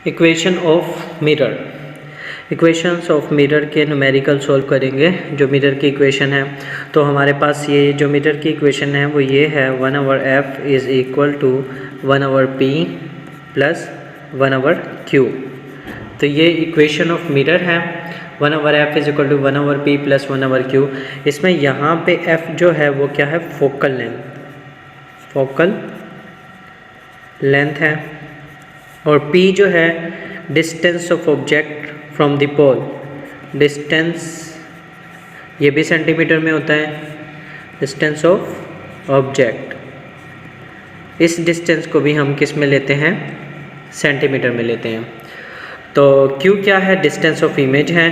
Equation of mirror. Equations of mirror के numerical solve करेंगे। जो मिरर की इक्वेशन है तो हमारे पास ये जो मिरर की इक्वेशन है वो ये है 1/f is equal to 1/p plus 1/q। तो ये इक्वेशन ऑफ मिरर है 1/f is equal to 1/p plus 1/q। इसमें यहाँ पे f जो है वो क्या है, फोकल लेंथ है, और p जो है distance of object from the pole. Distance ये भी सेंटीमीटर में होता है, डिस्टेंस ऑफ ऑब्जेक्ट। इस डिस्टेंस को भी हम किस में लेते हैं, सेंटीमीटर में लेते हैं। तो q क्या है, डिस्टेंस ऑफ इमेज है,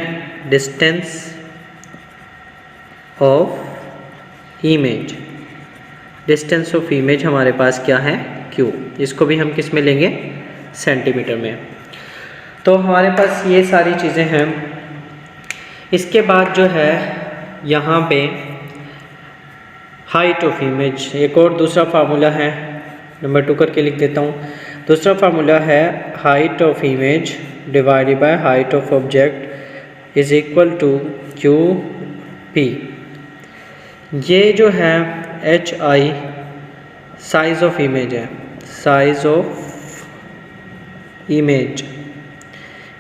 distance of image. Distance of image हमारे पास क्या है, q। इसको भी हम किस में लेंगे, सेंटीमीटर में। तो हमारे पास ये सारी चीज़ें हैं। इसके बाद जो है यहाँ पे हाइट ऑफ इमेज, एक और दूसरा फार्मूला है, नंबर 2 करके लिख देता हूँ। दूसरा फार्मूला है height of image divided by height of object is equal to QP। ये जो है HI साइज़ ऑफ इमेज है, साइज़ ऑफ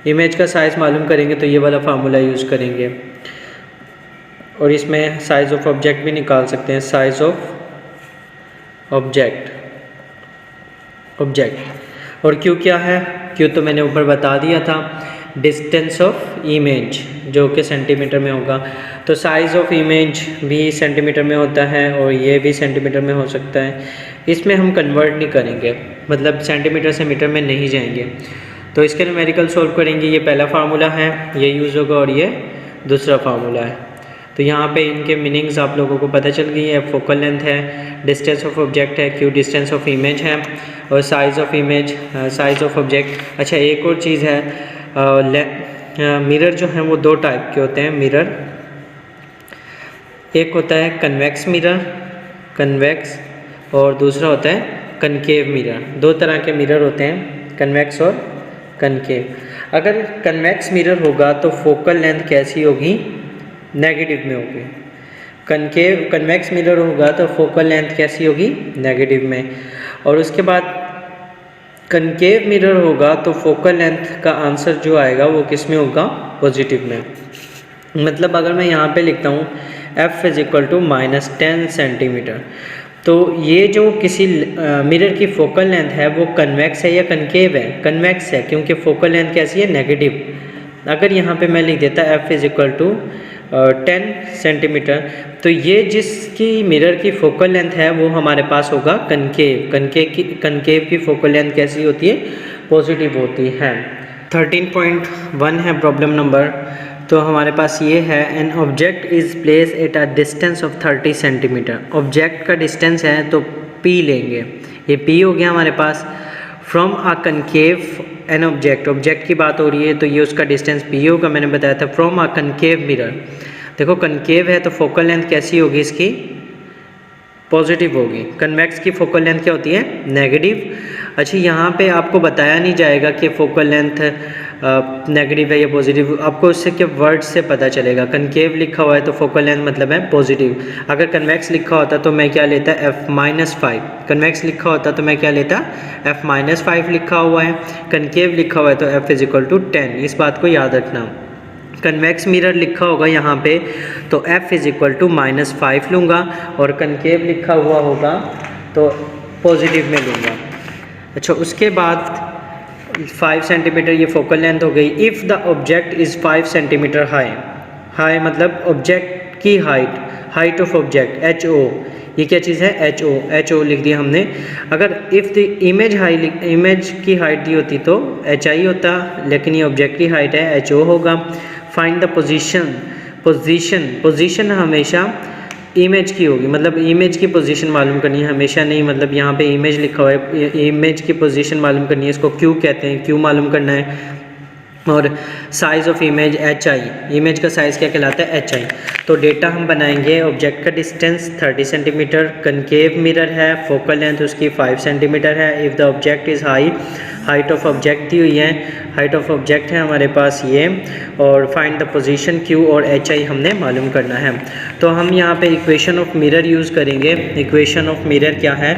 इमेज का साइज़ मालूम करेंगे तो ये वाला फार्मूला यूज़ करेंगे। और इसमें साइज़ ऑफ ऑब्जेक्ट भी निकाल सकते हैं, साइज़ ऑफ ऑब्जेक्ट। और Q क्या है, Q तो मैंने ऊपर बता दिया था, डिस्टेंस ऑफ इमेज जो कि सेंटीमीटर में होगा। तो साइज़ ऑफ इमेज भी सेंटीमीटर में होता है और ये भी सेंटीमीटर में हो सकता है। इसमें हम कन्वर्ट नहीं करेंगे, मतलब सेंटीमीटर से मीटर में नहीं जाएंगे। तो इसके न्यूमेरिकल सॉल्व करेंगे। ये पहला फार्मूला है, ये यूज़ होगा, और ये दूसरा फार्मूला है। तो यहाँ पे इनके मीनिंग्स आप लोगों को पता चल गई है। फोकल लेंथ है, डिस्टेंस ऑफ ऑब्जेक्ट है, Q डिस्टेंस ऑफ इमेज है, और size of image size of object. अच्छा, एक और चीज़ है, मिरर जो हैं वो 2 टाइप के होते हैं मिरर। एक होता है कन्वेक्स मिरर, कन्वेक्स, और दूसरा होता है कनकेव मिरर। 2 तरह के मिरर होते हैं, कन्वेक्स और कनकेव। अगर कन्वेक्स मिरर होगा तो फोकल लेंथ कैसी होगी, नेगेटिव में होगी। कन्वेक्स मिरर होगा तो फोकल लेंथ कैसी होगी, नेगेटिव में। और उसके बाद कनकेव मिरर होगा तो फोकल लेंथ का आंसर जो आएगा वो किस में होगा, पॉजिटिव में। मतलब अगर मैं यहाँ पे लिखता हूँ f is equal to -10 centimetre, तो ये जो किसी मिरर की फोकल लेंथ है वो कन्वेक्स है या कनकेव है, कन्वेक्स है, क्योंकि फोकल लेंथ कैसी है, नेगेटिव। अगर यहाँ पे मैं लिख देता f is equal to 10 centimetre, तो ये जिसकी मिरर की फोकल लेंथ है वो हमारे पास होगा कनकेव। कनकेव की फोकल लेंथ कैसी होती है, पॉजिटिव होती है। 13.1 है प्रॉब्लम नंबर। तो हमारे पास ये है, an object is place at a distance of 30 centimetre. Object का डिस्टेंस है तो P लेंगे, ये P हो गया हमारे पास। From a concave an object की बात हो रही है तो ये उसका डिस्टेंस P होगा, मैंने बताया था। फ्रॉम अ कनकेव मिरर, देखो कनकेव है तो फोकल लेंथ कैसी होगी इसकी, पॉजिटिव होगी। कन्वेक्स की फोकल लेंथ क्या होती है, नेगेटिव। अच्छा, यहाँ पे आपको बताया नहीं जाएगा कि फोकल लेंथ नेगेटिव है या पॉजिटिव, आपको इससे क्या वर्ड से पता चलेगा। कनकेव लिखा हुआ है तो फोकल लेंथ मतलब है पॉजिटिव। अगर कन्वेक्स लिखा होता तो मैं क्या लेता, f-5। कन्वेक्स लिखा होता तो मैं क्या लेता, f-5 लिखा हुआ है। कनकेव लिखा हुआ है तो f इज़ इक्वल टू 10। इस बात को याद रखना। कन्वेक्स मिरर लिखा होगा यहाँ पे तो f इज़ इक्वल टू -5 लूँगा, और कनकेव लिखा हुआ होगा तो पॉजिटिव में लूँगा। अच्छा, उसके बाद 5 सेंटीमीटर ये फोकल लेंथ हो गई। If the object is 5 centimetre high मतलब ऑब्जेक्ट की हाइट ऑफ ऑब्जेक्ट HO। ये क्या चीज़ है, HO लिख दिया हमने। अगर इफ़ द इमेज की हाइट दी होती तो HI होता, लेकिन ये ऑब्जेक्ट की हाइट है, HO होगा। फाइंड द पोजीशन हमेशा इमेज की होगी, मतलब इमेज की पोजीशन मालूम करनी है, हमेशा नहीं। मतलब यहाँ पे इमेज लिखा हुआ है, इमेज की पोजीशन मालूम करनी है, इसको Q कहते हैं, Q मालूम करना है। और size of image H I, image का साइज़ क्या कहलाता है, एच आई। तो डेटा हम बनाएंगे, ऑब्जेक्ट का डिस्टेंस 30 सेंटीमीटर, कनकेव मिरर है, फोकल लेंथ उसकी 5 सेंटीमीटर है। If the object is high, height of object दी हुई है, हाइट ऑफ ऑब्जेक्ट है हमारे पास ये, और फाइंड द पोजीशन क्यू और एच आई हमने मालूम करना है। तो हम यहाँ पे इक्वेशन ऑफ मिरर यूज़ करेंगे। इक्वेशन ऑफ मिरर क्या है,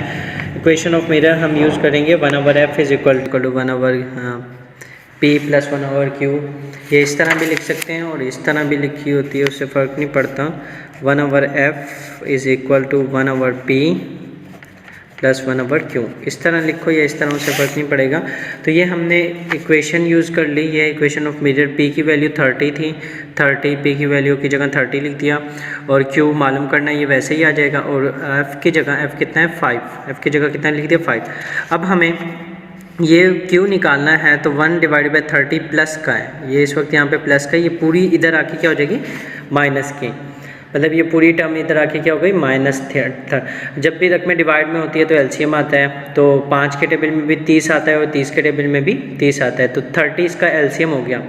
इक्वेशन ऑफ मिरर हम यूज़ करेंगे 1/f is equal to 1/p plus 1/q। ये इस तरह भी लिख सकते हैं और इस तरह भी लिखी होती है, उससे फ़र्क नहीं पड़ता। 1/f is equal to 1/p plus 1/q, इस तरह लिखो या इस तरह, उससे फ़र्क नहीं पड़ेगा। तो ये हमने इक्वेशन यूज़ कर ली, ये इक्वेशन ऑफ मिरर। p की वैल्यू 30 थी, 30 p की वैल्यू की जगह 30 लिख दिया, और q मालूम करना है, ये वैसे ही आ जाएगा। और f की जगह, f कितना है 5, f की जगह कितना लिख दिया 5। अब हमें ये q निकालना है, तो 1/30 प्लस का है, ये इस वक्त यहाँ पे प्लस का, ये पूरी इधर आके क्या हो जाएगी माइनस की, मतलब ये पूरी टर्म इधर आके क्या हो गई माइनस। जब भी रकमें डिवाइड में होती है तो एलसीएम आता है, तो 5 के टेबल में भी 30 आता है और 30 के टेबल में भी 30 आता है, तो 30 इसका एलसीएम हो गया।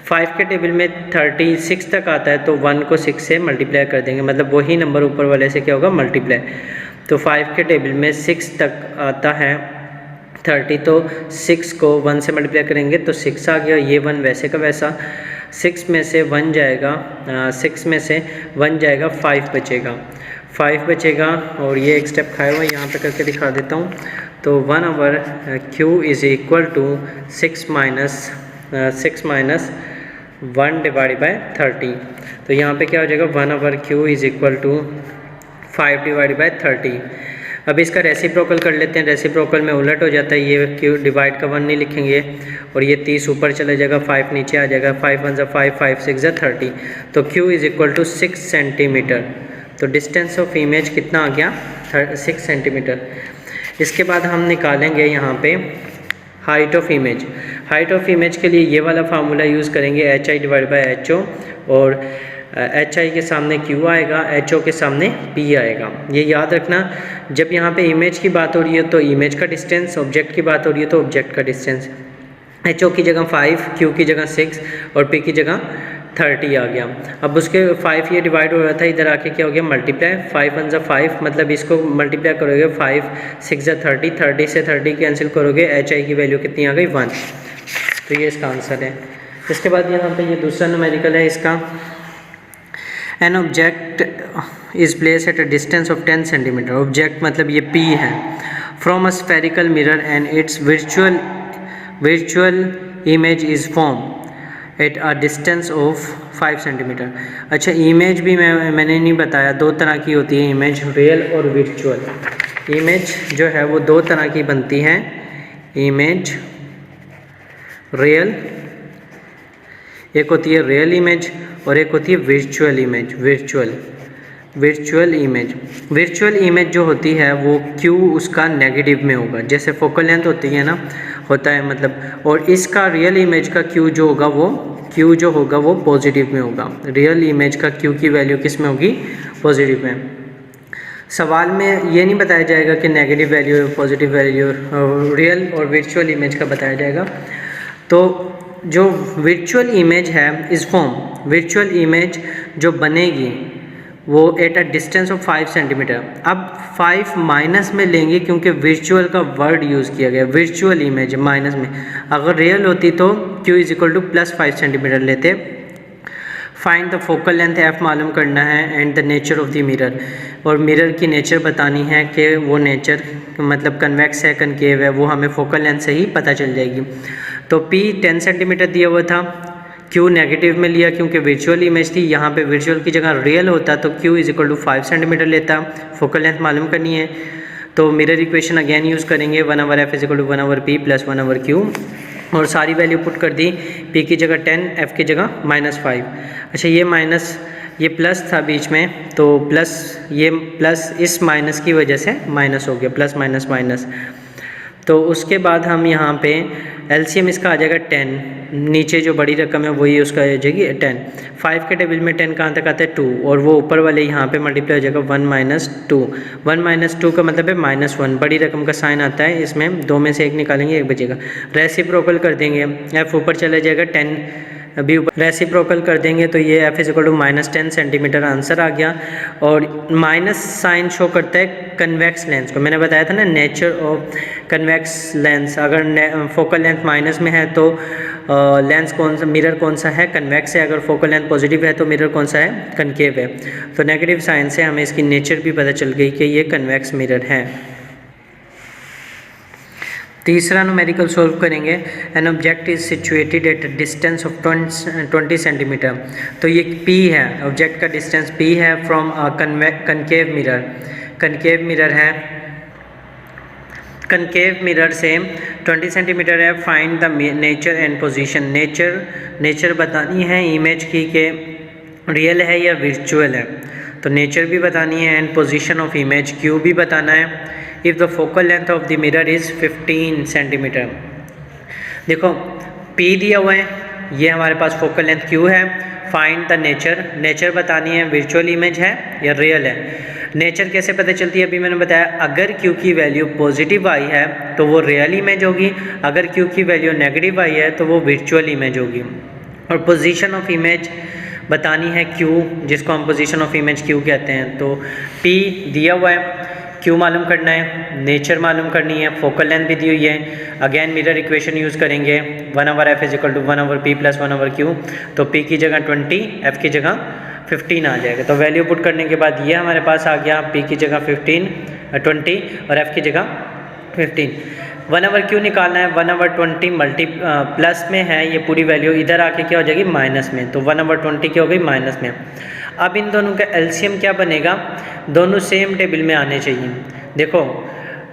5 के टेबल में 36 तक आता है, तो 1 को 6 से मल्टीप्लाई कर देंगे, मतलब वही नंबर ऊपर वाले से क्या होगा मल्टीप्लाई। तो 5 के टेबल में 6 तक आता है 30, तो 6 को 1 से मल्टीप्लाई करेंगे तो 6 आ गया, ये 1 वैसे का वैसा, 6 में से 1 जाएगा, 6 में से 1 जाएगा, 5 बचेगा, 5 बचेगा। और ये एक स्टेप खाया हुआ यहाँ पे करके दिखा देता हूँ। तो 1/q is equal to 6 minus 1/30। तो यहाँ पे क्या हो जाएगा 1/q इज़ इक्वल टू 5/30। अब इसका रेसिप्रोकल कर लेते हैं, रेसिप्रोकल में उलट हो जाता है, ये क्यू डिवाइड का 1 नहीं लिखेंगे और ये 30 ऊपर चला जाएगा, 5 नीचे आ जाएगा, 5 1 5, 5 6 30। तो q is equal to 6 centimetre. तो डिस्टेंस ऑफ इमेज कितना आ गया 6 सेंटीमीटर। इसके बाद हम निकालेंगे यहाँ पे height of image. Height of image के लिए ये वाला फार्मूला यूज़ करेंगे, HI/HO, और HI के सामने Q आएगा, HO के सामने P आएगा। ये याद रखना, जब यहाँ पे इमेज की बात हो रही है तो इमेज का डिस्टेंस, ऑब्जेक्ट की बात हो रही है तो ऑब्जेक्ट का डिस्टेंस। HO की जगह 5, Q की जगह 6 और P की जगह 30 आ गया। अब उसके 5 ये डिवाइड हो रहा था, इधर आके क्या हो गया मल्टीप्लाई, 5 1 5, मतलब इसको मल्टीप्लाई करोगे 5 6 30, 30 से 30 कैंसिल करोगे, HI की वैल्यू कितनी आ गई 1। तो ये इसका आंसर है। इसके बाद यहाँ पे ये दूसरा न्यूमेरिकल है इसका, N object is place at a distance of 10 centimetre. Object मतलब ये P है, from a spherical mirror and it's virtual image is formed at a distance of 5 centimetre. अच्छा, इमेज भी मैंने नहीं बताया, दो तरह की होती है इमेज, रियल और वर्चुअल। इमेज जो है वो दो तरह की बनती है, इमेज रियल, एक होती है रियल इमेज और एक होती है वर्चुअल इमेज। वर्चुअल इमेज जो होती है वो Q उसका नेगेटिव में होगा, जैसे फोकल लेंथ होती है ना, होता है मतलब, और इसका रियल इमेज का Q जो होगा वो पॉजिटिव में होगा। रियल इमेज का Q की वैल्यू किस में होगी, पॉजिटिव में। सवाल में ये नहीं बताया जाएगा कि नेगेटिव वैल्यू है पॉजिटिव वैल्यू, रियल और वर्चुअल इमेज का बताया जाएगा। तो जो वर्चुअल इमेज है इस फॉर्म, वर्चुअल इमेज जो बनेगी वो eight a distance of 5 centimetre. अब 5 माइनस में लेंगे क्योंकि वर्चुअल का वर्ड यूज़ किया गया, वर्चुअल इमेज माइनस में। अगर रियल होती तो Q is equal to plus 5 centimetre लेते। Find the focal length F मालूम करना है and the nature of the mirror, और मिरर की नेचर बतानी है कि वो नेचर मतलब कन्वेक्स है कनकेव है, वो हमें फोकल लेंथ से ही पता चल जाएगी। तो P 10 सेंटीमीटर दिया हुआ था, Q नेगेटिव में लिया क्योंकि वर्चुअल इमेज थी, यहाँ पे वर्चुअल की जगह रियल होता तो Q is equal to 5 centimetre लेता। फोकल लेंथ मालूम करनी है तो मिरर इक्वेशन अगेन यूज़ करेंगे, 1/f is equal to 1/p plus 1/q, और सारी वैल्यू पुट कर दी, P की जगह 10, F की जगह -5। अच्छा, ये माइनस ये प्लस था बीच में, तो प्लस ये प्लस इस माइनस की वजह से माइनस हो गया, प्लस माइनस माइनस। तो उसके बाद हम यहाँ पे एलसीएम इसका आ जाएगा 10, नीचे जो बड़ी रकम है वही उसका आ जाएगी 10। 5 के टेबल में 10 कहाँ तक आता है 2, और वो ऊपर वाले यहाँ पे मल्टीप्लाई हो जाएगा 1 माइनस 2। 1 माइनस 2 का मतलब है -1, बड़ी रकम का साइन आता है इसमें, दो में से एक निकालेंगे एक बचेगा। रेसिप्रोकल कर देंगे, एफ ऊपर चला जाएगा 10 अभी ऊपर रेसिप्रोकल कर देंगे तो ये f equal to -10 centimetre answer आ गया। और माइनस साइन शो करता है कन्वेक्स लेंस को, मैंने बताया था ना नेचर ऑफ कन्वेक्स लेंस, अगर फोकल लेंथ माइनस में है तो लेंस कौन सा, मिरर कौन सा है, कन्वेक्स है। अगर फोकल लेंथ पॉजिटिव है तो मिरर कौन सा है, कनकेव है। तो नेगेटिव साइन से हमें इसकी नेचर भी पता चल गई कि ये कन्वेक्स मिरर है। तीसरा न्यूमेरिकल सॉल्व करेंगे, an object is situated at a distance of 20 centimetre. तो ये P है, ऑब्जेक्ट का डिस्टेंस P है from concave mirror, concave mirror है, कनकेव मिरर से 20 सेंटीमीटर है। Find the nature and position, nature बतानी है इमेज की के रियल है या विर्चुअल है, तो नेचर भी बतानी है and position of image Q भी बताना है। If the focal length of the mirror is 15 centimetre, देखो P दिया हुआ है, ये हमारे पास फोकल लेंथ Q है। फाइंड द नेचर बतानी है विर्चुअल इमेज है या रियल है। नेचर कैसे पता चलती है, अभी मैंने बताया, अगर Q की वैल्यू पॉजिटिव आई है तो वो रियल इमेज होगी, अगर Q की वैल्यू नेगेटिव आई है तो वो विर्चुअल इमेज होगी। और पोजीशन ऑफ इमेज बतानी है Q, जिसको हम पोजीशन ऑफ इमेज Q कहते हैं। तो P दिया हुआ है, Q मालूम करना है, नेचर मालूम करनी है, फोकल लेंथ भी दी हुई है। अगेन मिरर इक्वेशन यूज़ करेंगे, 1/f is equal to 1/p plus 1/q। तो P की जगह 20, F की जगह 15 आ जाएगा। तो वैल्यू पुट करने के बाद ये हमारे पास आ गया, P की जगह 20 और F की जगह 15। 1/q निकालना है, 1/20 प्लस में है, ये पूरी वैल्यू इधर आके क्या हो जाएगी माइनस में, तो 1/20 क्या हो गई माइनस में। अब इन दोनों का एलसीएम क्या बनेगा, दोनों सेम टेबल में आने चाहिए। देखो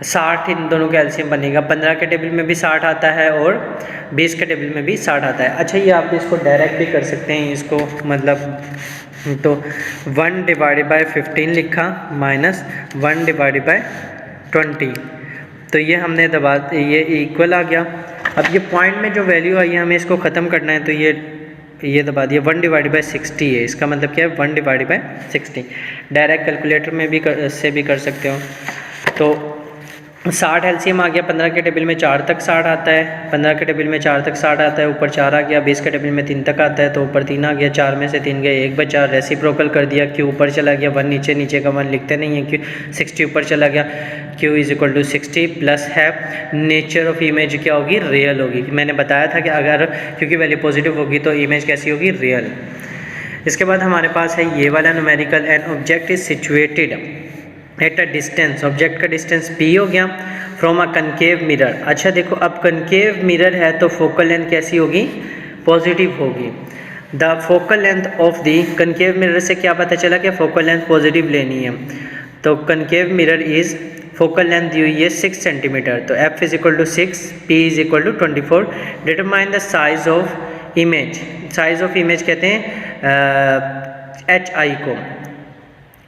60 इन दोनों का एलसीएम बनेगा, 15 के टेबल में भी 60 आता है और 20 के टेबल में भी 60 आता है। अच्छा ये आप इसको डायरेक्ट भी कर सकते हैं, इसको मतलब तो 1/15 लिखा माइनस 1/20, तो ये हमने दबा, ये इक्वल आ गया। अब ये पॉइंट में जो वैल्यू आई है हमें इसको ख़त्म करना है, तो ये दबा दिया, 1/60 है, इसका मतलब क्या है 1/60। डायरेक्ट कैलकुलेटर में भी से भी कर सकते हो। तो 60 एलसीएम आ गया, 15 के टेबल में 4 तक 60 आता है, 15 के टेबल में 4 तक 60 आता है, ऊपर 4 आ गया। 20 के टेबल में 3 तक आता है तो ऊपर 3 आ गया, 4 में से 3 गए, 1 बचा। रेसिप्रोकल कर दिया, Q ऊपर चला गया, 1 नीचे, नीचे का 1 लिखते नहीं है, Q 60 ऊपर चला गया, Q is equal to 60 plus है। नेचर ऑफ इमेज क्या होगी, रियल होगी। मैंने बताया था कि अगर क्योंकि वैल्यू पॉजिटिव होगी तो इमेज कैसी होगी, रियल। इसके बाद हमारे पास है ये वाला numerical, an object is situated at a distance, object का डिस्टेंस P हो गया फ्रॉम अ कनकेव मिरर। अच्छा देखो अब कनकेव मिरर है तो फोकल लेंथ कैसी होगी, पॉजिटिव होगी। The focal length of the concave mirror से क्या पता चला कि फोकल लेंथ पॉजिटिव लेनी है, तो concave mirror is focal length दी हुई है 6 सेंटीमीटर, तो f is equal to 6, P is equal to 24। Determine the size of image, size of image कहते हैं HI को,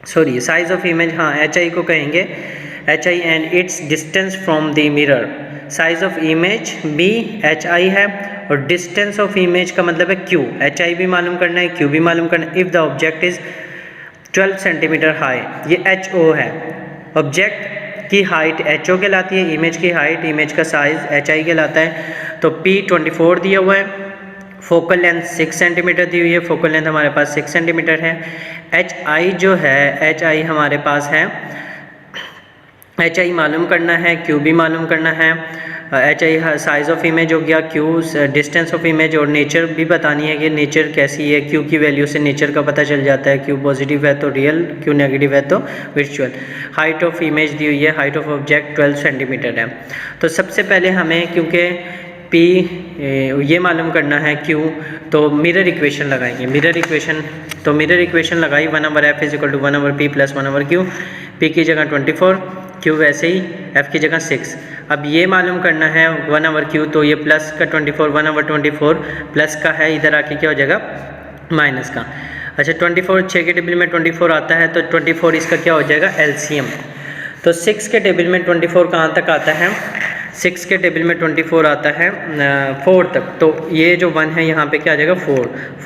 सॉरी साइज ऑफ इमेज, हाँ HI को कहेंगे, HI and its distance from the mirror. Size of image भी HI है और distance of image का मतलब है Q, HI भी मालूम करना है, Q भी मालूम करना है। If the object is 12 centimetre high, ये HO है, ऑब्जेक्ट की हाइट HO कहलाती है, इमेज की हाइट, इमेज का साइज HI कहलाता है। तो P 24 दिया हुआ है, फोकल लेंथ 6 सेंटीमीटर दी हुई है, फोकल लेंथ हमारे पास 6 सेंटीमीटर है। HI जो है, HI हमारे पास है, HI मालूम करना है, Q भी मालूम करना है। HI साइज ऑफ इमेज हो गया, Q डिस्टेंस ऑफ इमेज, और नेचर भी बतानी है कि नेचर कैसी है। Q की वैल्यू से नेचर का पता चल जाता है, Q पॉजिटिव है तो रियल, Q नेगेटिव है तो विर्चुअल। हाइट ऑफ इमेज दी हुई है, हाइट ऑफ ऑब्जेक्ट 12 सेंटीमीटर है। तो सबसे पहले हमें क्योंकि P ये मालूम करना है Q, तो मिरर इक्वेशन लगाएंगे। मिरर इक्वेशन लगाई, 1/f is equal to 1/p plus 1/q। P की जगह 24, Q वैसे ही, F की जगह 6। अब ये मालूम करना है 1/q, तो ये प्लस का 24, 1/24 प्लस का है, इधर आके क्या हो जाएगा माइनस का। अच्छा 24 6 के टेबल में 24 आता है, तो 24 इसका क्या हो जाएगा एलसीएम। तो 6 के टेबल में 24 कहाँ तक आता है, 6 के टेबल में 24 आता है 4 तक, तो ये जो 1 है यहाँ पे क्या आ जाएगा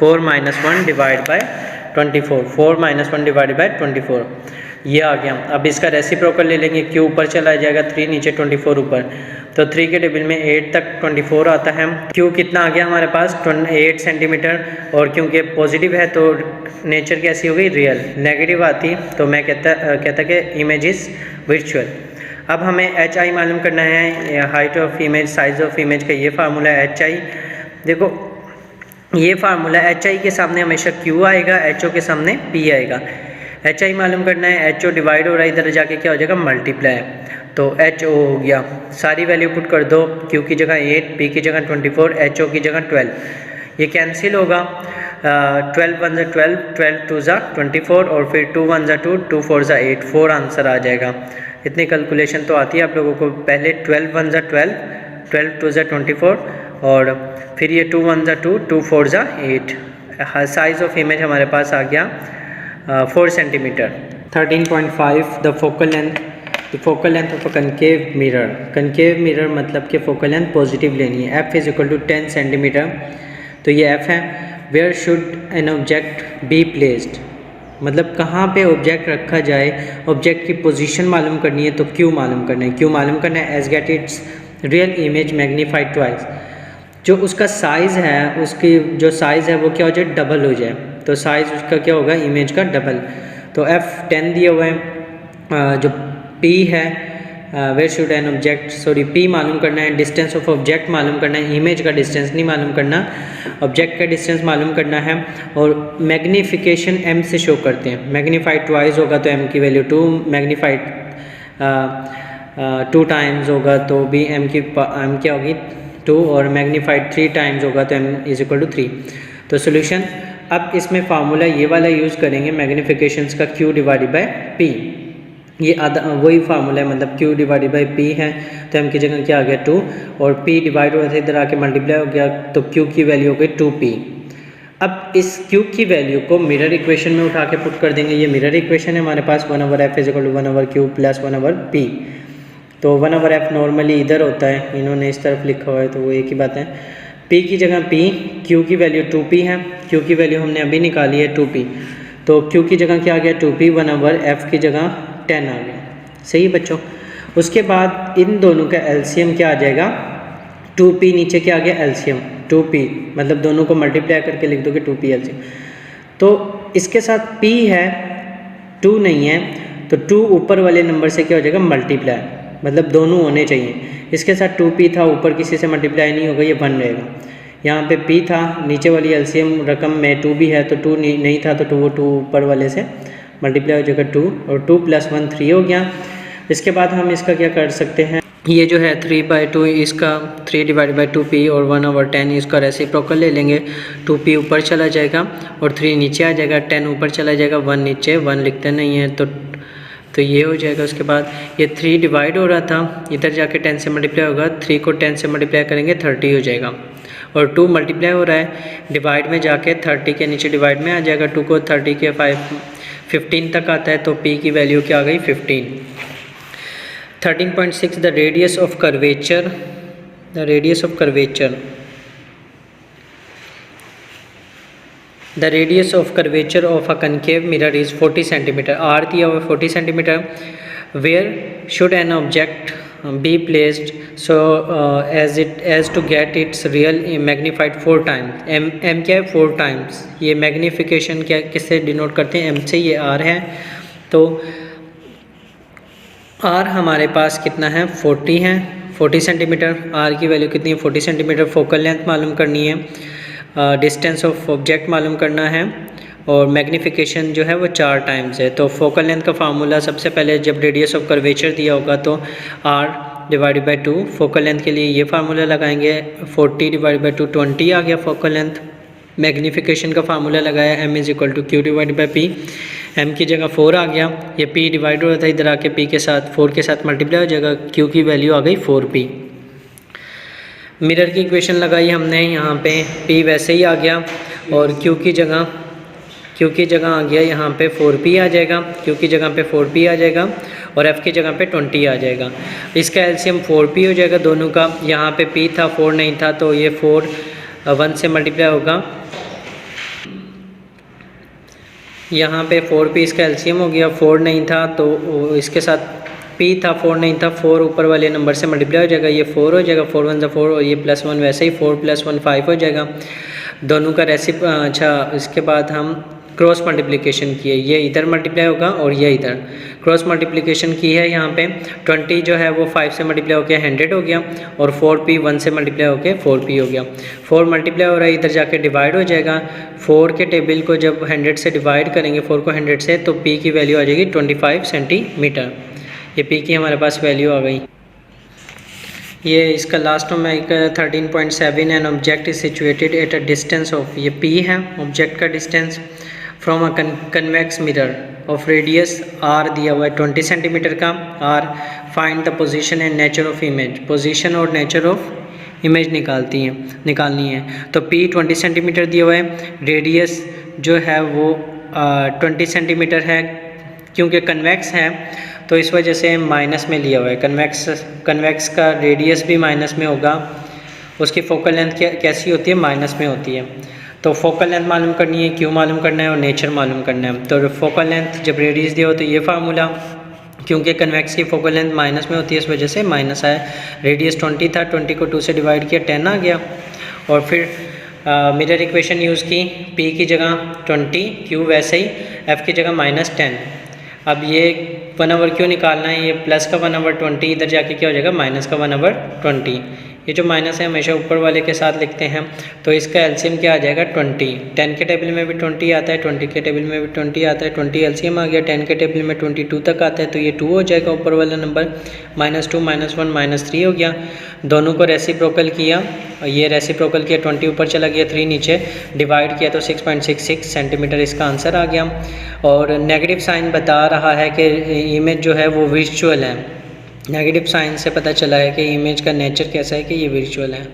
4 minus 1 divide by 24, 4 minus 1 divide by 24, ये आ गया। अब इसका रेसिप्रोकल ले लेंगे, q ऊपर चला जाएगा 3 नीचे 24 ऊपर, तो 3 के टेबल में 8 तक 24 आता है। q कितना आ गया हमारे पास 8 सेंटीमीटर, और क्योंकि पॉजिटिव है तो नेचर कैसी हो गई रियल, नेगेटिव आती तो मैं कहता कि इमेज इज़ वर्चुअल। अब हमें एच आई मालूम करना है, height of image, size of image का ये फार्मूला है एच आई। देखो ये फार्मूला एच आई के सामने हमेशा क्यू आएगा, एच ओ के सामने पी आएगा। एच आई मालूम करना है, एच ओ डिवाइड हो रहा है, इधर जाके क्या हो जाएगा मल्टीप्लाई, तो एच ओ हो गया। सारी वैल्यू पुट कर दो, क्यू की जगह 8, पी की जगह 24, एच ओ की जगह 12, ये कैंसिल होगा। 12 1 ज़ा 12, 12 2 ज़ा 24, और फिर 2 1 ज़ा 2, 2 4 ज़ा 8, 4 आंसर आ जाएगा। इतनी कैलकुलेशन तो आती है आप लोगों को। पहले 12 1 ज़ा 12, 12 2 ज़ा 24, और फिर ये 2 1 ज़ा 2, 2 4 ज़ा 8। साइज़ ऑफ इमेज हमारे पास आ गया 4 centimetre. 13.5 the focal length of a concave mirror. Concave mirror मतलब कि फोकल लेंथ पॉजिटिव लेनी है। f is equal to 10 centimetre, तो ये f है। Where should an object be placed, मतलब कहाँ पे ऑब्जेक्ट रखा जाए, ऑब्जेक्ट की पोजीशन मालूम करनी है तो क्यू मालूम करना है। क्यू मालूम करना है as get its real image magnified twice, जो उसका साइज़ है, उसकी जो साइज़ है वो क्या हो जाए डबल हो जाए, तो साइज़ उसका क्या होगा इमेज का डबल। तो f 10 दिए हुए हैं, जो p है where should an object, sorry p मालूम करना है, डिस्टेंस ऑफ ऑब्जेक्ट मालूम करना है, इमेज का डिस्टेंस नहीं मालूम करना, ऑब्जेक्ट का डिस्टेंस मालूम करना है। और मैग्नीफिकेशन m से शो करते हैं, मैग्नीफाइड ट्वाइस होगा तो m की वैल्यू 2, मैग्नीफाइड 2 टाइम्स होगा तो भी m क्या होगी 2, और मैग्नीफाइड 3 टाइम्स होगा तो m इज इक्वल टू 3। तो सोल्यूशन, अब इसमें फार्मूला ये वाला यूज़ करेंगे मैग्नीफिकेशंस का, q डिवाइडेड बाय p, ये आधा वही फार्मूला है, मतलब q डिवाइडेड बाई p है तो m की जगह क्या आ गया 2, और p डिवाइड हो रहा था इधर आके मल्टीप्लाई हो गया तो q की वैल्यू हो गई 2p। अब इस q की वैल्यू को मिरर इक्वेशन में उठा के पुट कर देंगे। ये मिरर इक्वेशन है हमारे पास, 1/f is equal to 1/q plus 1/p। तो 1/f नॉर्मली इधर होता है, इन्होंने इस तरफ लिखा हुआ है तो वो एक ही बात है। p की जगह p, q की वैल्यू 2p है, q की वैल्यू हमने अभी निकाली है 2p, तो q की जगह क्या आ गया 2p, 1/f की जगह 10 आ गया। सही बच्चों, उसके बाद इन दोनों का एलसीएम क्या आ जाएगा 2p, नीचे क्या आ गया एलसीएम 2p, मतलब दोनों को मल्टीप्लाई करके लिख दोगे 2p एलसीएम। तो इसके साथ p है 2 नहीं है, तो 2 ऊपर वाले नंबर से क्या हो जाएगा मल्टीप्लाई, मतलब दोनों होने चाहिए। इसके साथ 2p था, ऊपर किसी से मल्टीप्लाई नहीं होगा, ये 1 रहेगा। यहाँ पे p था, नीचे वाली एलसीएम रकम में 2 भी है तो 2 नहीं था तो 2 ऊपर वाले से मल्टीप्लाई हो जाएगा 2, और 2 + 1 3 हो गया। इसके बाद हम इसका क्या कर सकते हैं, ये जो है 3/2 इसका 3 डिवाइड बाई 2p और 1/10 इसका रेसिप्रोकल ले लेंगे। 2p ऊपर चला जाएगा और 3 नीचे आ जाएगा, 10 ऊपर चला जाएगा, 1 नीचे, 1 लिखते नहीं है तो ये हो जाएगा। उसके बाद ये 3 डिवाइड हो रहा था, इधर जाके 10 से मल्टीप्लाई होगा, 3 को 10 से मल्टीप्लाई करेंगे 30 हो जाएगा, और 2 मल्टीप्लाई हो रहा है डिवाइड में जाके 30 के नीचे डिवाइड में आ जाएगा, 2 को 30 के 15 तक आता है तो p की वैल्यू क्या आ गई 15। 13.6 the radius of curvature, the radius of curvature, the radius of curvature of a concave mirror is 40 centimetre. R दिया हुआ 40 centimetre. Where should an object be placed so as to get its real magnified 4 times. m क्या है 4 times, ये magnification क्या किससे denote करते हैं m से, ये r है। तो r हमारे पास कितना है 40 है, 40 सेंटीमीटर। r की वैल्यू कितनी है 40 सेंटीमीटर। फोकल लेंथ मालूम करनी है, डिस्टेंस ऑफ ऑब्जेक्ट मालूम करना है, और मैग्नीफिकेशन जो है वो 4 टाइम्स है। तो फोकल लेंथ का फार्मूला सबसे पहले जब रेडियस ऑफ कर्वेचर दिया होगा तो r divided by 2, focal length के लिए ये फार्मूला लगाएंगे, 40 डिवाइड बाई 2 20 आ गया फोकल लेंथ। मैग्नीफिकेशन का फार्मूला लगाया m is equal to q divide by p, m की जगह 4 आ गया, ये p डिवाइड हो रहा था इधर आके p के साथ 4 के साथ मल्टीप्लाई हो जाएगा, q की वैल्यू आ गई 4p। मिरर की इक्वेशन लगाई हमने, यहाँ पे p वैसे ही आ गया और q की जगह Q की जगह आ गया यहाँ पे 4p आ जाएगा, Q की जगह पे 4p आ जाएगा और F की जगह पे 20 आ जाएगा। इसका एलसीएम 4p हो जाएगा दोनों का। यहाँ पे p था 4 नहीं था तो ये 4 1 से मल्टीप्लाई होगा। यहाँ पे 4p इसका एलसीएम हो गया, 4 नहीं था तो इसके साथ p था 4 नहीं था, 4 ऊपर वाले नंबर से मल्टीप्लाई हो जाएगा, ये 4 हो जाएगा, 4 1 4 और ये +1 वैसे ही 4 + 1 5 हो जाएगा। दोनों का अच्छा इसके बाद हम क्रॉस मल्टीप्लिकेशन किए, ये इधर मल्टीप्लाई होगा और ये इधर क्रॉस मल्टीप्लिकेशन की है। यहाँ पे 20 जो है वो 5 से मल्टीप्लाई होकर 100 हो गया और 4p 1 से मल्टीप्लाई होकर 4p हो गया। 4 मल्टीप्लाई हो रहा है, इधर जाके डिवाइड हो जाएगा। 4 के टेबल को जब 100 से डिवाइड करेंगे 4 को 100 से तो p की वैल्यू आ जाएगी 25 सेंटीमीटर। ये p की हमारे पास वैल्यू आ गई। ये इसका लास्ट में एक 13.7 an object is situated at a distance of, ये p है ऑब्जेक्ट का distance, from a convex mirror of radius r दिया हुआ है 20 सेंटीमीटर का r। Find the position and nature of image, position और नेचर ऑफ इमेज निकालनी है। तो p 20 सेंटीमीटर दिया हुआ है, रेडियस जो है वो 20 सेंटीमीटर है, क्योंकि कन्वेक्स है तो इस वजह से माइनस में लिया हुआ है। कन्वेक्स का रेडियस भी माइनस में होगा, उसकी फोकल लेंथ कैसी होती है, माइनस में होती है। तो फोकल लेंथ मालूम करनी है, क्यू मालूम करना है और नेचर मालूम करना है। तो फोकल लेंथ जब रेडियस दिया हो तो ये फार्मूला, क्योंकि कन्वेक्स की फोकल लेंथ माइनस में होती है इस वजह से माइनस आया। रेडियस 20 था, 20 को 2 से डिवाइड किया 10 आ गया और फिर मिरर इक्वेशन यूज़ की, p की जगह 20, q वैसे ही, f की जगह -10। अब ये 1/क्यों निकालना है, ये प्लस का 1/20 इधर जाके क्या हो जाएगा माइनस का 1/20। ये जो माइनस है हमेशा ऊपर वाले के साथ लिखते हैं, तो इसका एलसीएम क्या आ जाएगा 20। 10 के टेबल में भी 20 आता है, 20 के टेबल में भी 20 आता है, 20 एलसीएम आ गया। 10 के टेबल में 22 तक आता है तो ये 2 हो जाएगा ऊपर वाला नंबर, -2 -1 -3 हो गया। दोनों को रेसिप्रोकल किया, ये रेसिप्रोकल किया, 20 ऊपर चला गया, 3 नीचे, डिवाइड किया तो 6.66 सेंटीमीटर इसका आंसर आ गया। और नेगेटिव साइन बता रहा है कि इमेज जो है वो विजुअल है। नेगेटिव साइन से पता चला है कि इमेज का नेचर कैसा है कि ये विजुअल है।